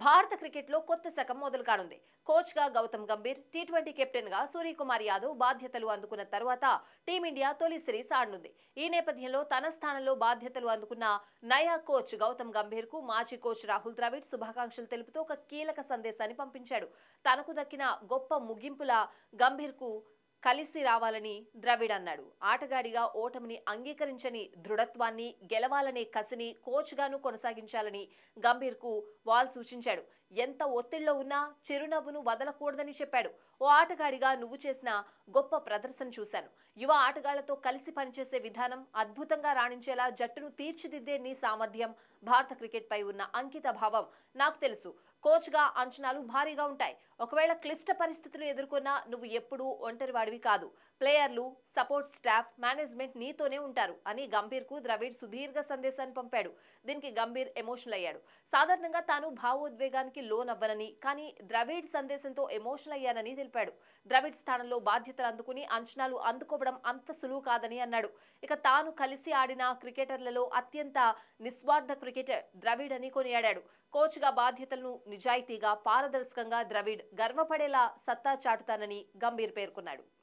భారత క్రికెట్లో కొత్త శకం మొదలు కానుంది. కోచ్గా గౌతమ్ గంభీర్, టీ20 కెప్టెన్గా సూర్యకుమార్ యాదవ్ బాధ్యతలు అందుకున్న తర్వాత టీమిండియా తొలి సిరీస్ ఆడనుంది. ఈ నేపథ్యంలో తన స్థానంలో బాధ్యతలు అందుకున్న నయా కోచ్ గౌతమ్ గంభీర్కు మాజీ కోచ్ రాహుల్ ద్రావిడ్ శుభాకాంక్షలు తెలుపుతూ ఒక కీలక సందేశాన్ని పంపించాడు. తనకు దక్కిన గొప్ప ముగింపులా గంభీర్కు కలిసి రావాలని ద్రవిడ్ అన్నాడు. ఆటగాడిగా ఓటమిని అంగీకరించని దృఢత్వాన్ని, గెలవాలనే కసిని కోచ్గాను కొనసాగించాలని గంభీర్కు వాల్ సూచించాడు. ఎంత ఒత్తిడిలో ఉన్నా చిరునవ్వును వదలకూడదని చెప్పాడు. ఓ ఆటగాడిగా నువ్వు చేసిన గొప్ప ప్రదర్శన చూశాను. యువ ఆటగాళ్లతో కలిసి పనిచేసే విధానం, అద్భుతంగా రాణించేలా జట్టును తీర్చిదిద్దే నీ సామర్థ్యం, భారత క్రికెట్ పై ఉన్న అంకిత భావం నాకు తెలుసు. కోచ్గా అంచనాలు భారీగా ఉంటాయి. ఒకవేళ క్లిష్ట పరిస్థితులు ఎదుర్కొన్నా నువ్వు ఎప్పుడూ ఒంటరివాడివి కాదు. ప్లేయర్లు, సపోర్ట్ స్టాఫ్, మేనేజ్మెంట్ నీతోనే ఉంటారు అని గంభీర్కు ద్రవిడ్ సుదీర్ఘ సందేశాన్ని పంపాడు. దీనికి గంభీర్ ఎమోషనల్ అయ్యాడు. సాధారణంగా తాను భావోద్వేగానికి లోనవ్వనని, కానీ ద్రవిడ్ సందేశంతో ఎమోషనల్ అయ్యానని తెలిపాడు. ద్రవిడ్ స్థానంలో బాధ్యతలు అందుకుని అంచనాలు అందుకోవడం అంత సులువు కాదని అన్నాడు. ఇక తాను కలిసి ఆడిన క్రికెటర్లలో అత్యంత నిస్వార్థ క్రికెటర్ ద్రవిడ్ అని కొనియాడాడు. కోచ్గా బాధ్యతలను నిజాయితీగా, పారదర్శకంగా ద్రవిడ్ గర్వపడేలా సత్తా చాటుతానని గంభీర్ పేర్కొన్నాడు.